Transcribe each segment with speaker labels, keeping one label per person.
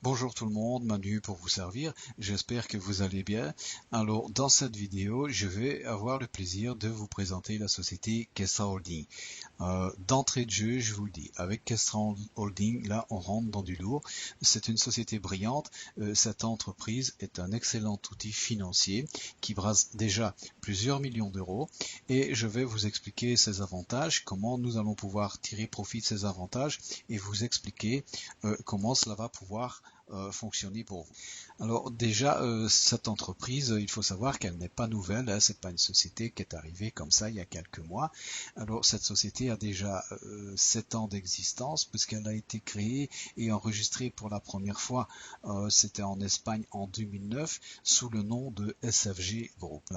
Speaker 1: Bonjour tout le monde, Manu pour vous servir, j'espère que vous allez bien. Alors dans cette vidéo, je vais avoir le plaisir de vous présenter la société Kestra Holding. D'entrée de jeu, je vous le dis, avec Kestra Holding, là on rentre dans du lourd. C'est une société brillante, cette entreprise est un excellent outil financier qui brasse déjà plusieurs millions d'euros et je vais vous expliquer ses avantages, comment nous allons pouvoir tirer profit de ces avantages et vous expliquer comment cela va pouvoir fonctionner pour vous. Alors déjà, cette entreprise, il faut savoir qu'elle n'est pas nouvelle, hein, c'est pas une société qui est arrivée comme ça il y a quelques mois. Alors cette société a déjà 7 ans d'existence puisqu'elle a été créée et enregistrée pour la première fois, c'était en Espagne en 2009 sous le nom de SFG Group.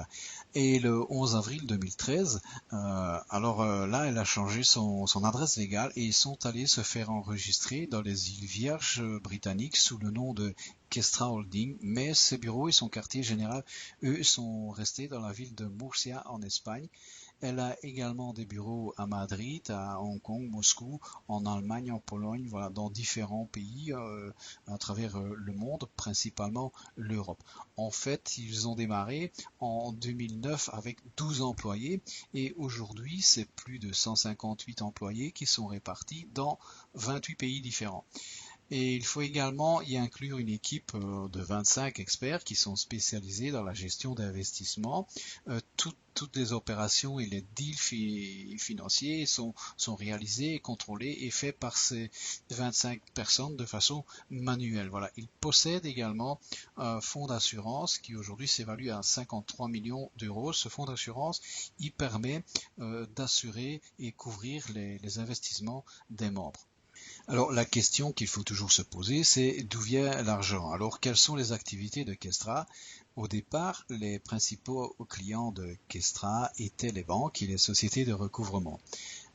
Speaker 1: Et le 11 avril 2013, là elle a changé son adresse légale et ils sont allés se faire enregistrer dans les îles Vierges britanniques sous le nom de Kestra Holding, mais ses bureaux et son quartier général, eux, sont restés dans la ville de Murcia en Espagne. Elle a également des bureaux à Madrid, à Hong Kong, Moscou, en Allemagne, en Pologne, voilà, dans différents pays à travers le monde, principalement l'Europe. En fait, ils ont démarré en 2009 avec 12 employés et aujourd'hui, c'est plus de 158 employés qui sont répartis dans 28 pays différents. Et il faut également y inclure une équipe de 25 experts qui sont spécialisés dans la gestion d'investissement. Toutes les opérations et les deals financiers sont réalisés et contrôlés et faits par ces 25 personnes de façon manuelle. Voilà. Ils possèdent également un fonds d'assurance qui aujourd'hui s'évalue à 53 millions d'euros. Ce fonds d'assurance, il permet d'assurer et couvrir les investissements des membres. Alors la question qu'il faut toujours se poser, c'est d'où vient l'argent? Alors quelles sont les activités de Kestra? Au départ, les principaux clients de Kestra étaient les banques et les sociétés de recouvrement.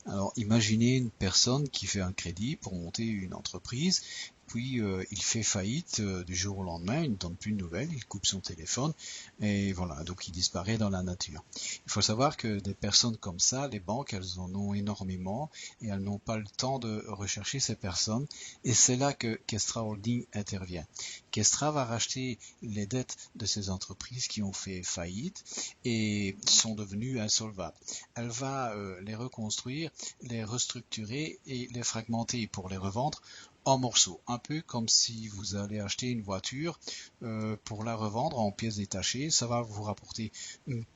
Speaker 1: Alors imaginez une personne qui fait un crédit pour monter une entreprise, puis il fait faillite du jour au lendemain, il ne donne plus de nouvelles, il coupe son téléphone et voilà, donc il disparaît dans la nature. Il faut savoir que des personnes comme ça, les banques, elles en ont énormément et elles n'ont pas le temps de rechercher ces personnes et c'est là que Kestra Holding intervient. Kestra va racheter les dettes de ces entreprises qui ont fait faillite et sont devenues insolvables. Elle va les reconstruire, les restructurer et les fragmenter pour les revendre en morceaux, un peu comme si vous allez acheter une voiture pour la revendre en pièces détachées, ça va vous rapporter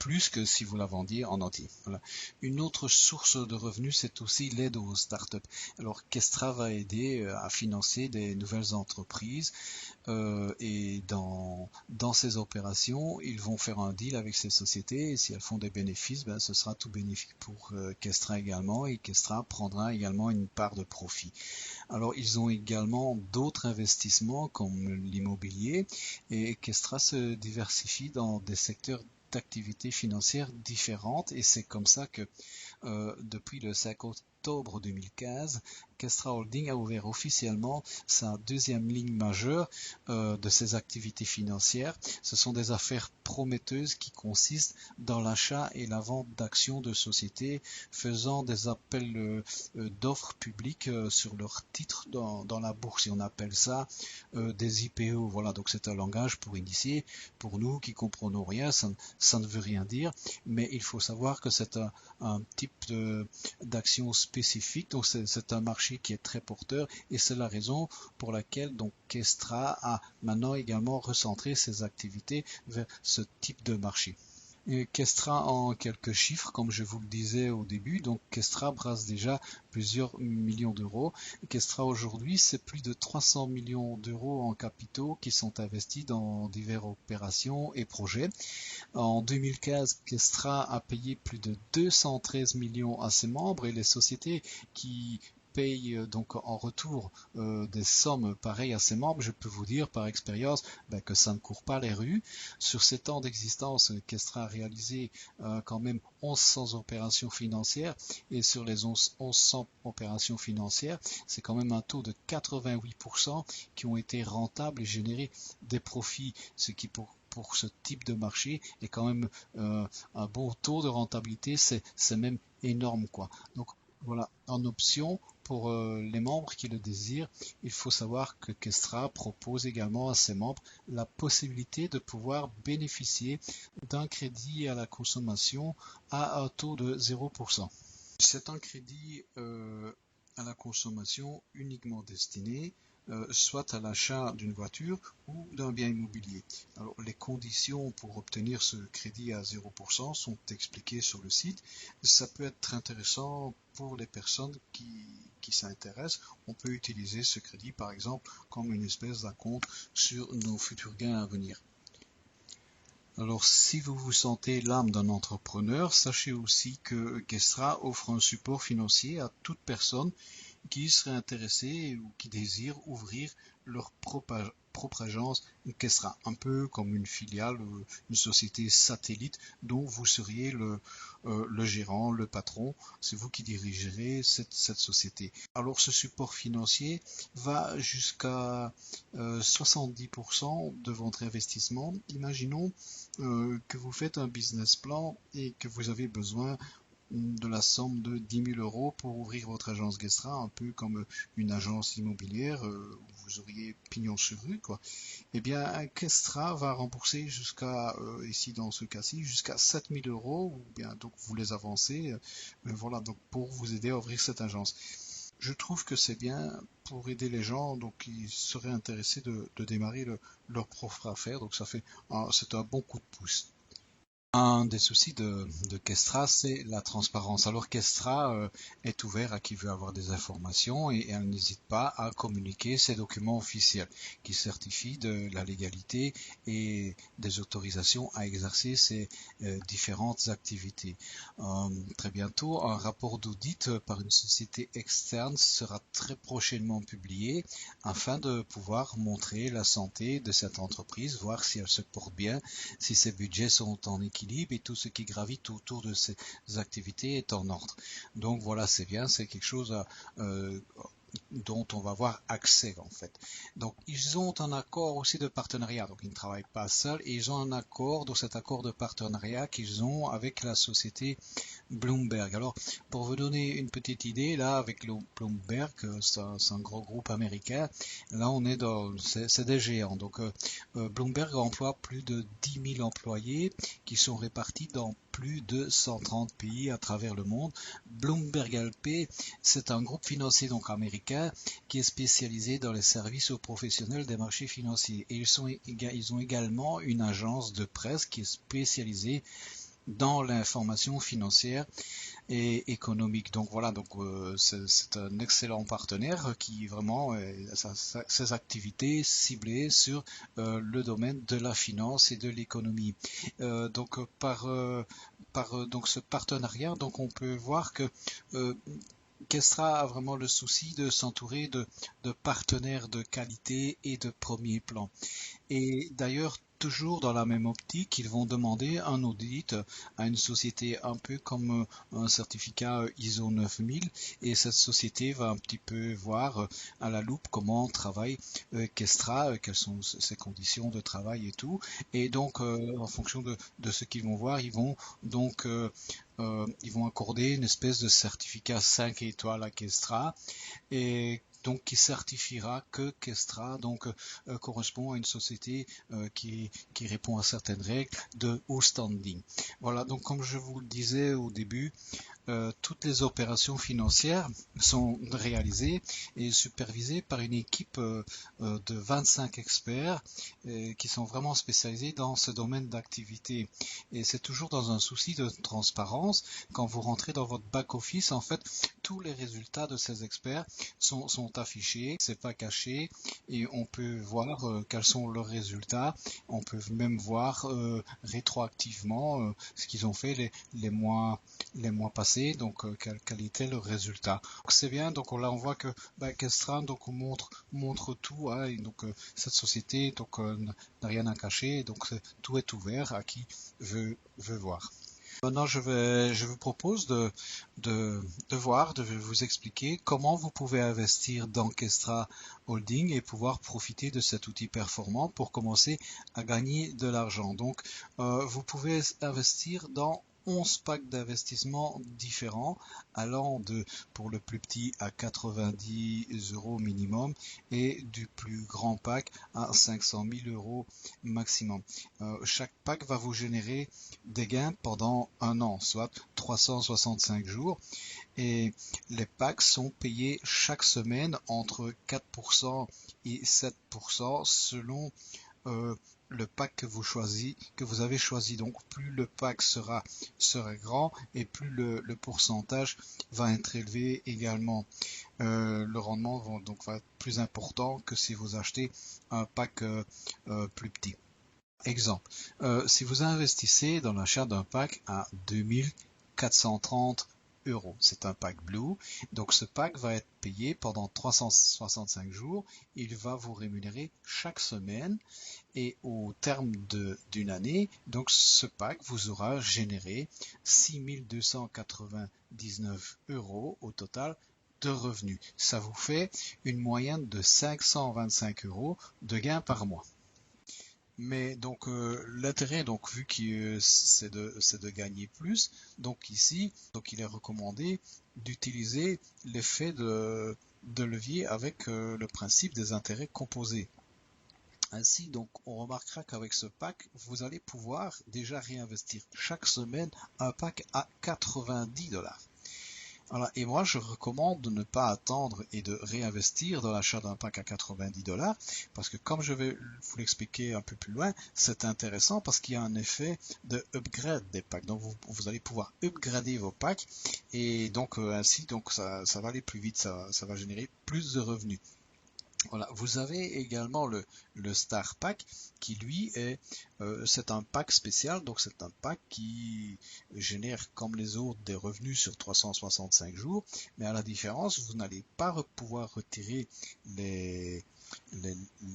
Speaker 1: plus que si vous la vendiez en entier. Voilà. Une autre source de revenus, c'est aussi l'aide aux startups. Alors Kestra va aider à financer des nouvelles entreprises et dans ces opérations, ils vont faire un deal avec ces sociétés et si elles font des bénéfices, ben, ce sera tout bénéfique pour Kestra également et Kestra prendra également une part de profit. Alors ils ont également d'autres investissements comme l'immobilier et Kestra se diversifie dans des secteurs d'activités financières différentes et c'est comme ça que depuis le 5 octobre 2015, Kestra Holding a ouvert officiellement sa deuxième ligne majeure de ses activités financières. Ce sont des affaires prometteuses qui consistent dans l'achat et la vente d'actions de sociétés faisant des appels d'offres publiques sur leurs titres dans la bourse. Et on appelle ça des IPO. Voilà, donc c'est un langage pour initier. Pour nous qui comprenons rien, ça ne veut rien dire, mais il faut savoir que c'est un type d'action spécifique, donc c'est un marché qui est très porteur et c'est la raison pour laquelle donc Kestra a maintenant également recentré ses activités vers ce type de marché. Et Kestra en quelques chiffres, comme je vous le disais au début, donc Kestra brasse déjà plusieurs millions d'euros. Kestra aujourd'hui, c'est plus de 300 millions d'euros en capitaux qui sont investis dans diverses opérations et projets. En 2015, Kestra a payé plus de 213 millions à ses membres et les sociétés qui payent donc en retour des sommes pareilles à ses membres, je peux vous dire par expérience que ça ne court pas les rues. Sur 7 ans d'existence, Kestra a réalisé quand même 1100 opérations financières et sur les 1100 opérations financières, c'est quand même un taux de 88% qui ont été rentables et généré des profits, ce qui pour ce type de marché est quand même un bon taux de rentabilité, c'est même énorme quoi. Donc Voilà, en option pour les membres qui le désirent, il faut savoir que Kestra propose également à ses membres la possibilité de pouvoir bénéficier d'un crédit à la consommation à un taux de 0%. C'est un crédit à la consommation uniquement destiné soit à l'achat d'une voiture ou d'un bien immobilier. Alors, les conditions pour obtenir ce crédit à 0% sont expliquées sur le site. Ça peut être intéressant pour les personnes qui s'intéressent. On peut utiliser ce crédit, par exemple, comme une espèce d'acompte sur nos futurs gains à venir. Alors, si vous vous sentez l'âme d'un entrepreneur, sachez aussi que Kestra offre un support financier à toute personne qui seraient intéressés ou qui désirent ouvrir leur propre agence Kestra, un peu comme une filiale, une société satellite dont vous seriez le gérant, le patron, c'est vous qui dirigerez cette société. Alors ce support financier va jusqu'à 70% de votre investissement. Imaginons que vous faites un business plan et que vous avez besoin de la somme de 10 000 euros pour ouvrir votre agence Kestra, un peu comme une agence immobilière où vous auriez pignon sur rue, quoi. Eh bien, Kestra va rembourser jusqu'à, ici dans ce cas-ci, jusqu'à 7 000 euros, ou bien donc vous les avancez, voilà, donc pour vous aider à ouvrir cette agence. Je trouve que c'est bien pour aider les gens donc qui seraient intéressés de démarrer leur propre affaire, donc c'est un bon coup de pouce. Un des soucis de Kestra, c'est la transparence. Alors Kestra est ouvert à qui veut avoir des informations et elle n'hésite pas à communiquer ses documents officiels qui certifient de la légalité et des autorisations à exercer ces différentes activités. Très bientôt, un rapport d'audit par une société externe sera très prochainement publié afin de pouvoir montrer la santé de cette entreprise, voir si elle se porte bien, si ses budgets sont en équilibre et tout ce qui gravite autour de ces activités est en ordre. Donc voilà, c'est bien, c'est quelque chose dont on va avoir accès en fait. Donc ils ont un accord aussi de partenariat, donc ils ne travaillent pas seuls et ils ont un accord, dans cet accord de partenariat qu'ils ont avec la société Bloomberg. Alors pour vous donner une petite idée, là avec le Bloomberg, c'est un gros groupe américain, là on est c'est des géants. Donc Bloomberg emploie plus de 10 000 employés qui sont répartis dans plus de 130 pays à travers le monde. Bloomberg LP, c'est un groupe financier donc américain qui est spécialisé dans les services aux professionnels des marchés financiers. Et ils ont également une agence de presse qui est spécialisée dans l'information financière et économique. Donc voilà, donc c'est un excellent partenaire qui vraiment ses activités ciblées sur le domaine de la finance et de l'économie. Donc par donc ce partenariat, donc on peut voir que Kestra a vraiment le souci de s'entourer de partenaires de qualité et de premier plan. Et d'ailleurs, toujours dans la même optique, ils vont demander un audit à une société un peu comme un certificat ISO 9000 et cette société va un petit peu voir à la loupe comment travaille Kestra, quelles sont ses conditions de travail et tout. Et donc, en fonction de ce qu'ils vont voir, ils vont donc ils vont accorder une espèce de certificat 5 étoiles à Kestra et donc qui certifiera que Kestra donc correspond à une société qui répond à certaines règles de haut standing. Voilà, donc comme je vous le disais au début, toutes les opérations financières sont réalisées et supervisées par une équipe de 25 experts qui sont vraiment spécialisés dans ce domaine d'activité. Et c'est toujours dans un souci de transparence. Quand vous rentrez dans votre back-office, en fait, tous les résultats de ces experts sont affichés, c'est pas caché, et on peut voir quels sont leurs résultats. On peut même voir rétroactivement ce qu'ils ont fait les mois passés, donc quel était le résultat. C'est bien, donc là on voit que Kestra donc montre tout, hein, et donc cette société donc n'a rien à cacher, donc tout est ouvert à qui veut voir. Maintenant, je vous propose de vous expliquer comment vous pouvez investir dans Kestra Holding et pouvoir profiter de cet outil performant pour commencer à gagner de l'argent. Donc, vous pouvez investir dans 11 packs d'investissement différents, allant pour le plus petit à 90 € minimum et du plus grand pack à 500 000 € maximum. Chaque pack va vous générer des gains pendant un an, soit 365 jours. Et les packs sont payés chaque semaine entre 4% et 7% selon le pack que vous avez choisi. Donc plus le pack sera grand et plus le pourcentage va être élevé également. Le rendement va être plus important que si vous achetez un pack plus petit. Exemple, si vous investissez dans l'achat d'un pack à 2430 €, c'est un pack Blue, donc ce pack va être payé pendant 365 jours, il va vous rémunérer chaque semaine et au terme d'une année, donc ce pack vous aura généré 6 299 € au total de revenus. Ça vous fait une moyenne de 525 € de gain par mois. Mais donc l'intérêt, donc vu que c'est de gagner plus, donc ici, donc il est recommandé d'utiliser l'effet de levier avec le principe des intérêts composés. Ainsi, donc, on remarquera qu'avec ce pack, vous allez pouvoir déjà réinvestir chaque semaine un pack à 90 $. Voilà. Et moi, je recommande de ne pas attendre et de réinvestir dans l'achat d'un pack à 90 $, parce que comme je vais vous l'expliquer un peu plus loin, c'est intéressant parce qu'il y a un effet de upgrade des packs. Donc, vous allez pouvoir upgrader vos packs et donc ainsi, donc ça va aller plus vite, ça va générer plus de revenus. Voilà, vous avez également le Star Pack qui lui c'est un pack spécial, donc c'est un pack qui génère comme les autres des revenus sur 365 jours, mais à la différence, vous n'allez pas pouvoir retirer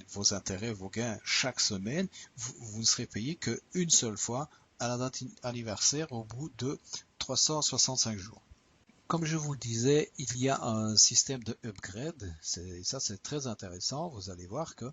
Speaker 1: vos intérêts, vos gains chaque semaine, vous ne serez payé qu'une seule fois à la date anniversaire au bout de 365 jours. Comme je vous le disais, il y a un système de upgrade, ça c'est très intéressant, vous allez voir que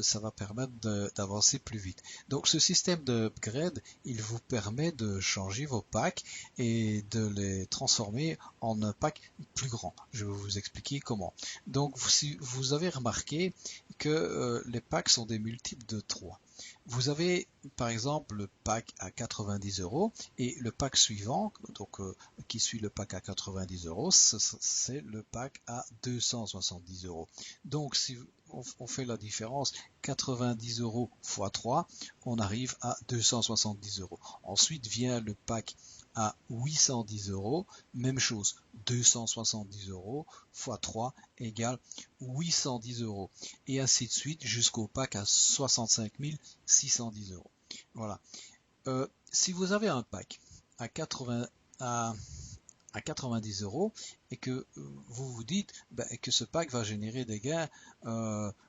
Speaker 1: ça va permettre d'avancer plus vite. Donc ce système de upgrade, il vous permet de changer vos packs et de les transformer en un pack plus grand. Je vais vous expliquer comment. Donc si vous avez remarqué que les packs sont des multiples de 3. Vous avez par exemple le pack à 90 € et le pack suivant, donc qui suit le pack à 90 €, c'est le pack à 270 €. Donc si on fait la différence, 90 € x 3, on arrive à 270 €. Ensuite vient le pack à 810 €, même chose, 270 € x 3 égale 810 €, et ainsi de suite jusqu'au pack à 65 610 €. Voilà. Si vous avez un pack à 90 € et que vous vous dites que ce pack va générer des gains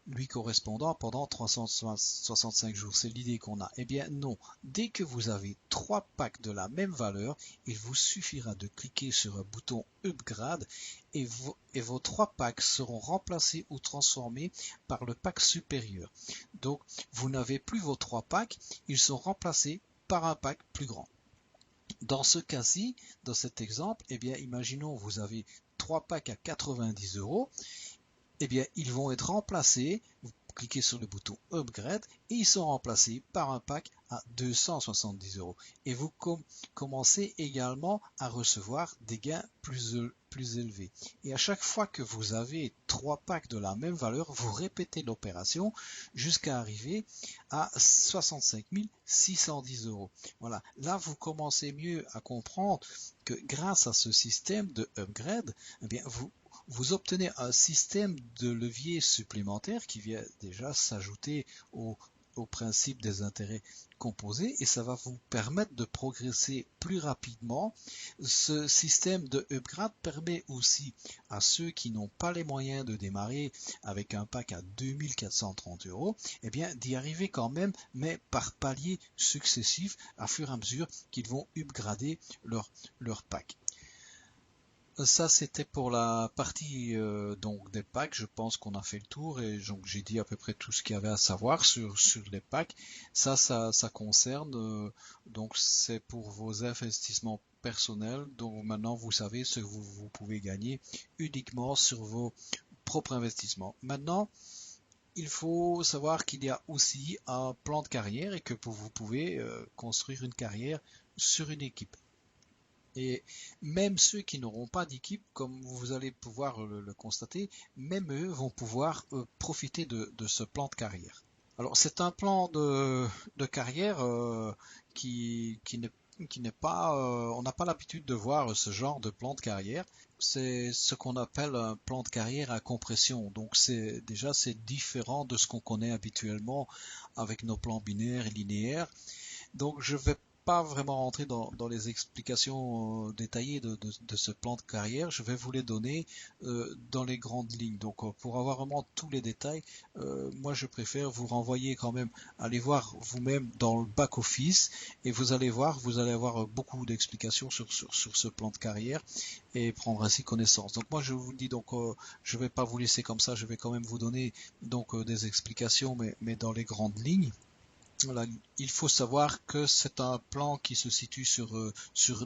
Speaker 1: lui correspondant pendant 365 jours, c'est l'idée qu'on a. Eh bien non, dès que vous avez 3 packs de la même valeur, il vous suffira de cliquer sur un bouton Upgrade et vos 3 packs seront remplacés ou transformés par le pack supérieur. Donc vous n'avez plus vos 3 packs, ils sont remplacés par un pack plus grand. Dans ce cas-ci, dans cet exemple, eh bien, imaginons vous avez 3 packs à 90 €, eh bien, ils vont être remplacés, vous cliquez sur le bouton Upgrade, et ils sont remplacés par un pack à 270 €. Et vous commencez également à recevoir des gains plus élevés. Et à chaque fois que vous avez 3 packs de la même valeur, vous répétez l'opération jusqu'à arriver à 65 610 €. Voilà, là vous commencez mieux à comprendre que grâce à ce système de upgrade, eh bien, vous obtenez un système de levier supplémentaire qui vient déjà s'ajouter au principe des intérêts composés, et ça va vous permettre de progresser plus rapidement. Ce système de upgrade permet aussi à ceux qui n'ont pas les moyens de démarrer avec un pack à 2430 €, eh bien d'y arriver quand même, mais par paliers successifs à fur et à mesure qu'ils vont upgrader leur pack. Ça, c'était pour la partie donc des packs. Je pense qu'on a fait le tour et donc j'ai dit à peu près tout ce qu'il y avait à savoir sur les packs. Ça concerne donc c'est pour vos investissements personnels. Donc maintenant vous savez ce que vous pouvez gagner uniquement sur vos propres investissements. Maintenant, il faut savoir qu'il y a aussi un plan de carrière et que vous pouvez construire une carrière sur une équipe. Et même ceux qui n'auront pas d'équipe, comme vous allez pouvoir le constater, même eux vont pouvoir profiter de ce plan de carrière. Alors c'est un plan de carrière qui n'est pas, on n'a pas l'habitude de voir ce genre de plan de carrière. C'est ce qu'on appelle un plan de carrière à compression. Donc c'est différent de ce qu'on connaît habituellement avec nos plans binaires et linéaires. Donc je vais pas vraiment rentrer dans les explications détaillées de ce plan de carrière. Je vais vous les donner dans les grandes lignes. Donc pour avoir vraiment tous les détails, moi je préfère vous renvoyer quand même, aller voir vous-même dans le back-office et vous allez voir, vous allez avoir beaucoup d'explications sur ce plan de carrière et prendre ainsi connaissance. Donc moi je vous dis donc je vais pas vous laisser comme ça, je vais quand même vous donner donc des explications mais dans les grandes lignes. Voilà, il faut savoir que c'est un plan qui se situe sur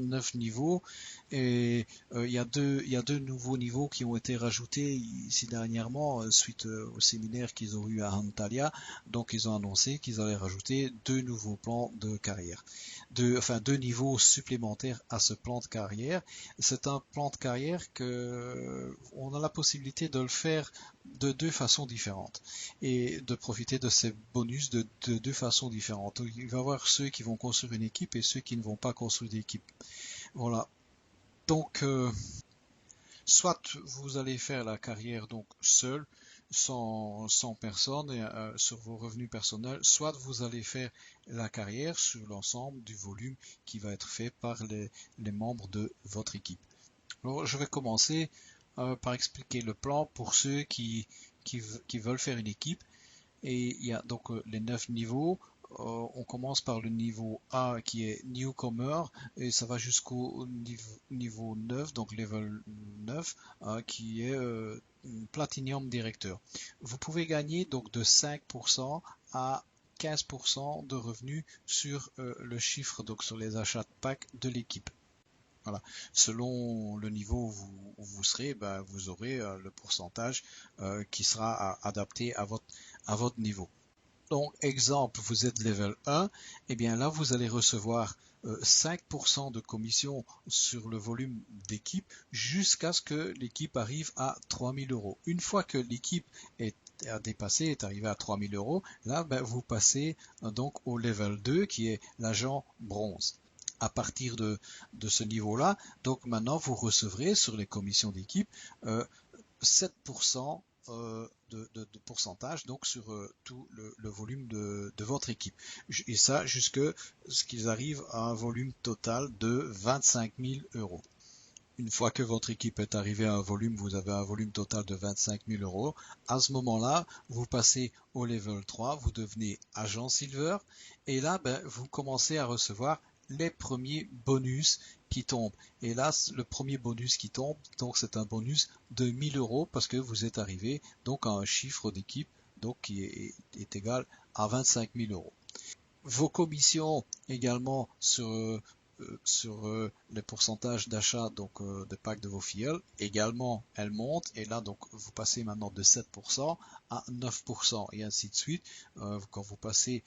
Speaker 1: 9 niveaux et il y a deux nouveaux niveaux qui ont été rajoutés ici dernièrement suite au séminaire qu'ils ont eu à Antalya. Donc ils ont annoncé qu'ils allaient rajouter deux nouveaux plans de carrière, deux niveaux supplémentaires à ce plan de carrière. C'est un plan de carrière que on a la possibilité de le faire de deux façons différentes et de profiter de ces bonus de deux façons différentes. Il va y avoir ceux qui vont construire une équipe et ceux qui ne vont pas construire d'équipe. Voilà. Donc, soit vous allez faire la carrière donc seul, sans personne et, sur vos revenus personnels, soit vous allez faire la carrière sur l'ensemble du volume qui va être fait par les membres de votre équipe. Alors, je vais commencer par expliquer le plan pour ceux qui veulent faire une équipe. Et il y a donc les 9 niveaux. On commence par le niveau A qui est Newcomer et ça va jusqu'au niveau 9, donc level 9, qui est Platinum Directeur. Vous pouvez gagner donc de 5% à 15% de revenus sur le chiffre, donc sur les achats de packs de l'équipe. Voilà. Selon le niveau où vous serez, ben, vous aurez le pourcentage qui sera adapté à votre niveau. Donc, exemple, vous êtes level 1, et bien là, vous allez recevoir 5% de commission sur le volume d'équipe jusqu'à ce que l'équipe arrive à 3000 euros. Une fois que l'équipe est arrivé à 3000 euros, là, ben, vous passez donc au level 2 qui est l'agent bronze. À partir de ce niveau-là, donc maintenant vous recevrez sur les commissions d'équipe 7% de pourcentage donc sur tout le volume de votre équipe. Et ça jusque ce qu'ils arrivent à un volume total de 25 000 euros. Une fois que votre équipe est arrivée à un volume, vous avez un volume total de 25 000 euros. À ce moment-là, vous passez au level 3, vous devenez agent silver et là, ben, vous commencez à recevoir les premiers bonus qui tombent. Et là, le premier bonus qui tombe, donc c'est un bonus de 1000 euros parce que vous êtes arrivé donc à un chiffre d'équipe donc qui est égal à 25 000 euros. Vos commissions également sur les pourcentages d'achat donc de packs de vos filleuls également elles montent et là donc vous passez maintenant de 7% à 9% et ainsi de suite. Quand vous passez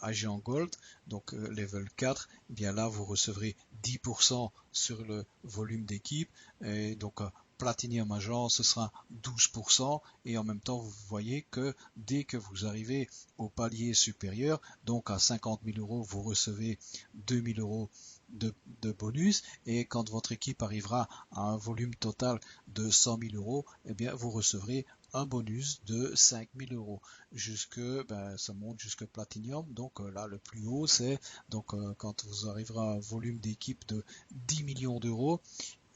Speaker 1: agent gold donc level 4, eh bien là vous recevrez 10% sur le volume d'équipe et donc Platinum Agent, ce sera 12% et en même temps vous voyez que dès que vous arrivez au palier supérieur, donc à 50 000 euros, vous recevez 2 000 euros de bonus et quand votre équipe arrivera à un volume total de 100 000 euros, eh bien vous recevrez un bonus de 5 000 euros. Ça monte jusque Platinum, donc là le plus haut c'est donc quand vous arriverez à un volume d'équipe de 10 millions d'euros,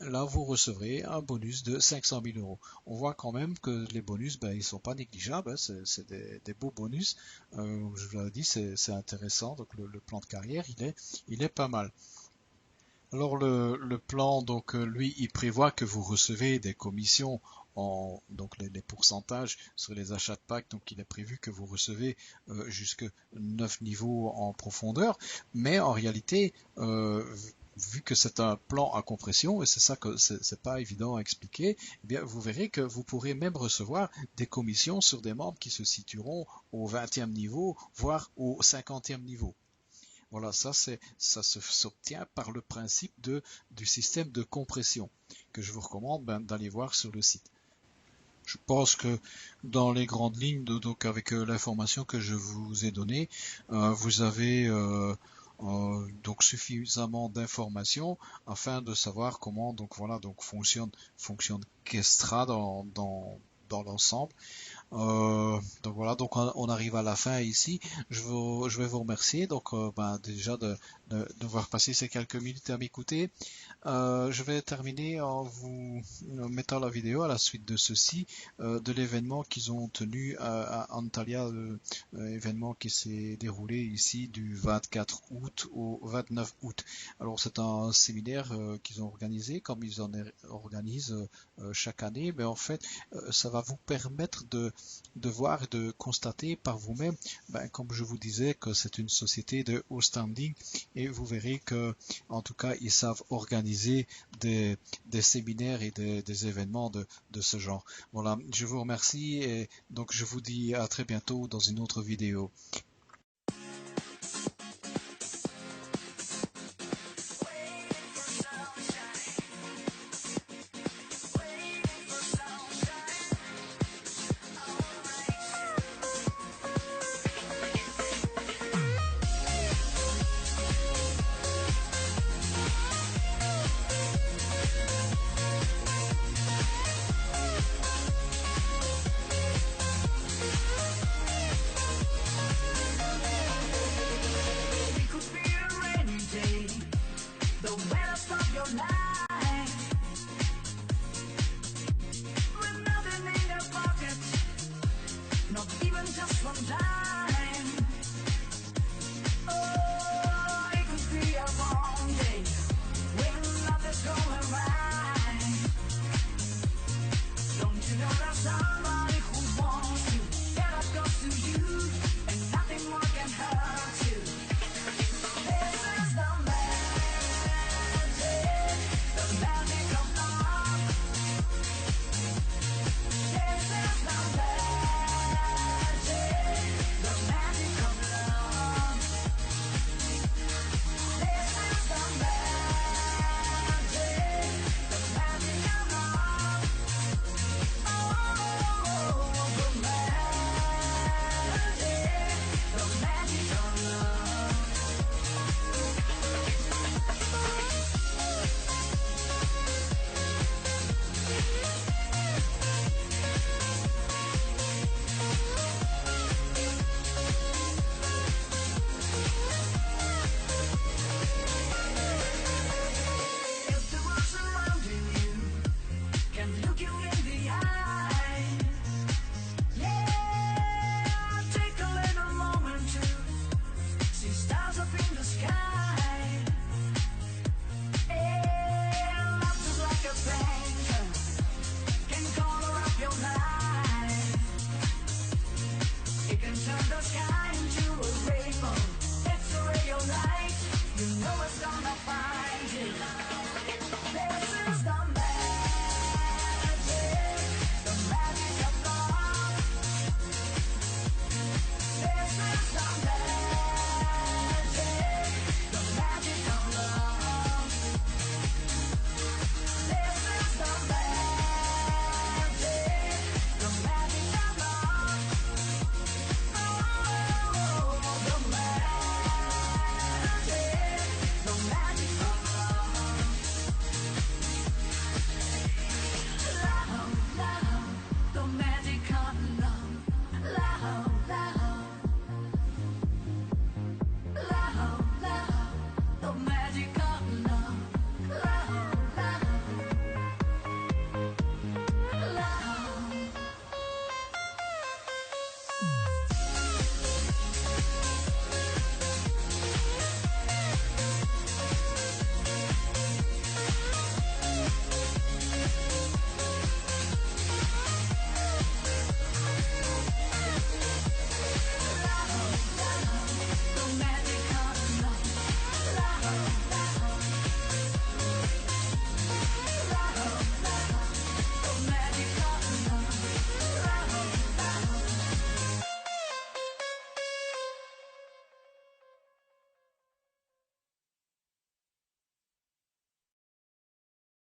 Speaker 1: là vous recevrez un bonus de 500 000 euros. On voit quand même que les bonus, ben, ils sont pas négligeables, hein, c'est des beaux bonus. Je vous l'ai dit, c'est intéressant, donc le plan de carrière, il est pas mal. Alors le plan, donc lui, il prévoit que vous recevez des commissions donc les pourcentages sur les achats de packs, donc il est prévu que vous recevez jusque 9 niveaux en profondeur, mais en réalité, vu que c'est un plan à compression, et c'est ça que c'est pas évident à expliquer, eh bien vous verrez que vous pourrez même recevoir des commissions sur des membres qui se situeront au 20e niveau, voire au 50e niveau. Voilà, ça s'obtient par le principe du système de compression que je vous recommande d'aller voir sur le site. Je pense que dans les grandes lignes, donc avec l'information que je vous ai donnée, vous avez donc suffisamment d'informations afin de savoir comment donc voilà donc fonctionne Kestra dans l'ensemble. Donc voilà, donc on arrive à la fin ici. Je vais vous remercier donc déjà d'avoir passé ces quelques minutes à m'écouter. Je vais terminer en vous mettant la vidéo à la suite de ceci, de l'événement qu'ils ont tenu à Antalya, événement qui s'est déroulé ici du 24 août au 29 août. Alors c'est un séminaire qu'ils ont organisé, comme ils en organisent chaque année, mais en fait ça va vous permettre de voir et de constater par vous-même, comme je vous disais, que c'est une société de haut standing et vous verrez que en tout cas ils savent organiser des séminaires et des événements de ce genre. Voilà, je vous remercie et donc je vous dis à très bientôt dans une autre vidéo.